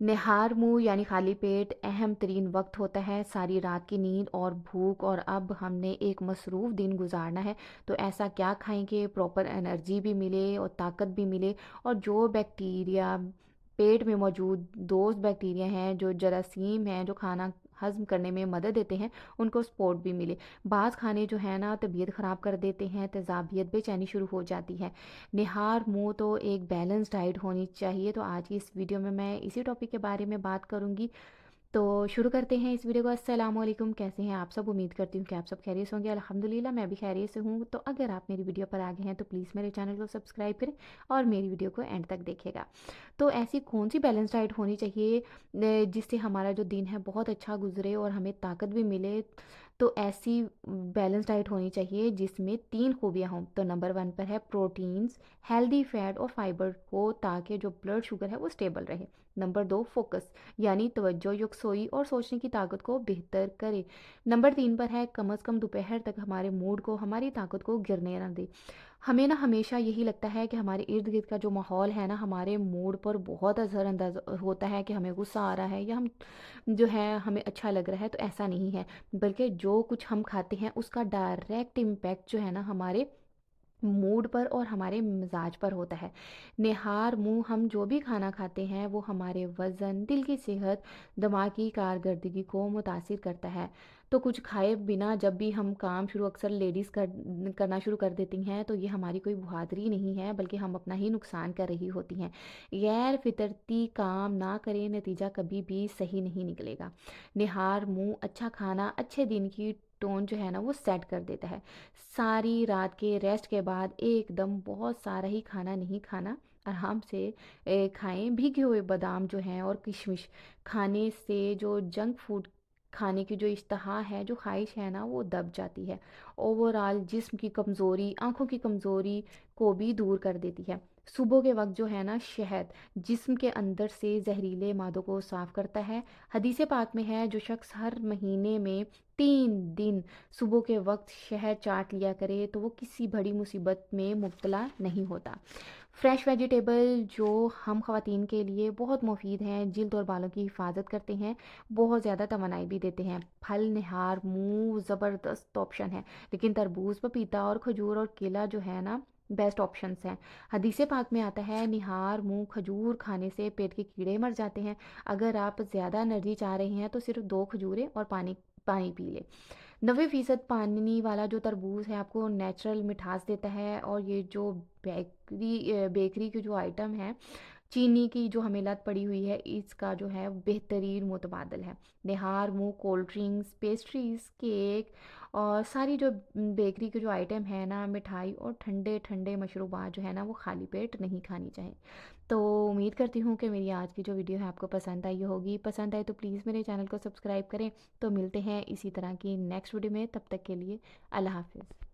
نہار منہ یعنی خالی پیٹ اہم ترین وقت ہوتا ہے، ساری رات کی نیند اور بھوک، اور اب ہم نے ایک مصروف دن گزارنا ہے، تو ایسا کیا کھائیں کہ پراپر انرجی بھی ملے اور طاقت بھی ملے، اور جو بیکٹیریا پیٹ میں موجود دوست بیکٹیریا ہیں، جو جراثیم ہیں جو کھانا ہضم کرنے میں مدد دیتے ہیں، ان کو سپورٹ بھی ملے۔ بعض کھانے جو ہیں نا طبیعت خراب کر دیتے ہیں، تیزابیت بے چینی شروع ہو جاتی ہے۔ نہار منہ تو ایک بیلنس ڈائٹ ہونی چاہیے، تو آج کی اس ویڈیو میں اسی ٹاپک کے بارے میں بات کروں گی۔ تو شروع کرتے ہیں اس ویڈیو کو۔ السلام علیکم، کیسے ہیں آپ سب؟ امید کرتی ہوں کہ آپ سب خیریت سے ہوں گے۔ الحمدللہ میں بھی خیریت سے ہوں۔ تو اگر آپ میری ویڈیو پر آگے ہیں تو پلیز میرے چینل کو سبسکرائب کریں اور میری ویڈیو کو اینڈ تک دیکھے گا۔ تو ایسی کون سی بیلنس ڈائٹ ہونی چاہیے جس سے ہمارا جو دن ہے بہت اچھا گزرے اور ہمیں طاقت بھی ملے؟ تو ایسی بیلنس ڈائٹ ہونی چاہیے جس میں 3 خوبیاں ہوں۔ تو نمبر 1 پر ہے پروٹینز، ہیلدی فیٹ اور فائبر ہو تاکہ جو بلڈ شوگر ہے وہ اسٹیبل رہے۔ نمبر 2 فوکس، یعنی توجہ، یکسوئی اور سوچنے کی طاقت کو بہتر کرے۔ نمبر 3 پر ہے کم از کم دوپہر تک ہمارے موڈ کو، ہماری طاقت کو گرنے نہ دے۔ ہمیں نا ہمیشہ یہی لگتا ہے کہ ہمارے ارد گرد کا جو ماحول ہے نا ہمارے موڈ پر بہت اثر انداز ہوتا ہے، کہ ہمیں غصہ آ رہا ہے یا ہم جو ہے ہمیں اچھا لگ رہا ہے، تو ایسا نہیں ہے، بلکہ جو کچھ ہم کھاتے ہیں اس کا ڈائریکٹ امپیکٹ جو ہے نا ہمارے موڈ پر اور ہمارے مزاج پر ہوتا ہے۔ نہار منہ ہم جو بھی کھانا کھاتے ہیں وہ ہمارے وزن، دل کی صحت، دماغ کی کارکردگی کو متاثر کرتا ہے۔ تو کچھ کھائے بنا جب بھی ہم کام شروع اکثر لیڈیز کرنا شروع کر دیتی ہیں، تو یہ ہماری کوئی بہادری نہیں ہے بلکہ ہم اپنا ہی نقصان کر رہی ہوتی ہیں۔ غیر فطرتی کام نہ کریں، نتیجہ کبھی بھی صحیح نہیں نکلے گا۔ نہار منہ اچھا کھانا اچھے دن کی ٹون جو ہے نا وہ سیٹ کر دیتا ہے۔ ساری رات کے ریسٹ کے بعد ایک دم بہت سارا ہی کھانا نہیں کھانا، آرام سے کھائیں۔ بھیگے ہوئے بادام جو ہیں اور کشمش کھانے سے جو جنک فوڈ کھانے کی جو اشتہا ہے، جو خواہش ہے نا وہ دب جاتی ہے۔ اوورآل جسم کی کمزوری، آنکھوں کی کمزوری کو بھی دور کر دیتی ہے۔ صبح کے وقت جو ہے نا شہد جسم کے اندر سے زہریلے مادوں کو صاف کرتا ہے۔ حدیث پاک میں ہے جو شخص ہر مہینے میں 3 دن صبح کے وقت شہد چاٹ لیا کرے تو وہ کسی بڑی مصیبت میں مبتلا نہیں ہوتا۔ فریش ویجیٹیبل جو ہم خواتین کے لیے بہت مفید ہیں، جلد اور بالوں کی حفاظت کرتے ہیں، بہت زیادہ توانائی بھی دیتے ہیں۔ پھل نہار منہ زبردست آپشن ہے، لیکن تربوز، پپیتا اور کھجور اور کیلا جو ہے نا بیسٹ آپشنس ہیں۔ حدیث پاک میں آتا ہے نہار منہ کھجور کھانے سے پیٹ کے کیڑے مر جاتے ہیں۔ اگر آپ زیادہ انرجی چاہ رہے ہیں تو صرف 2 کھجوریں اور پانی پانی پی لے۔ 90% پانی والا جو تربوز ہے آپ کو نیچرل مٹھاس دیتا ہے، اور یہ جو بیکری کے جو آئٹم ہے، چینی کی جو ہمیں لت پڑی ہوئی ہے، اس کا جو ہے بہترین متبادل ہے۔ نہار منہ کولڈ ڈرنکس، پیسٹریز، کیک اور ساری جو بیکری کے جو آئٹم ہے نا، مٹھائی اور ٹھنڈے ٹھنڈے مشروبات جو ہے نا وہ خالی پیٹ نہیں کھانی چاہیے۔ تو امید کرتی ہوں کہ میری آج کی جو ویڈیو ہے آپ کو پسند آئی ہوگی۔ پسند آئے تو پلیز میرے چینل کو سبسکرائب کریں۔ تو ملتے ہیں اسی طرح کی نیکسٹ ویڈیو میں، تب تک کے لیے اللہ حافظ۔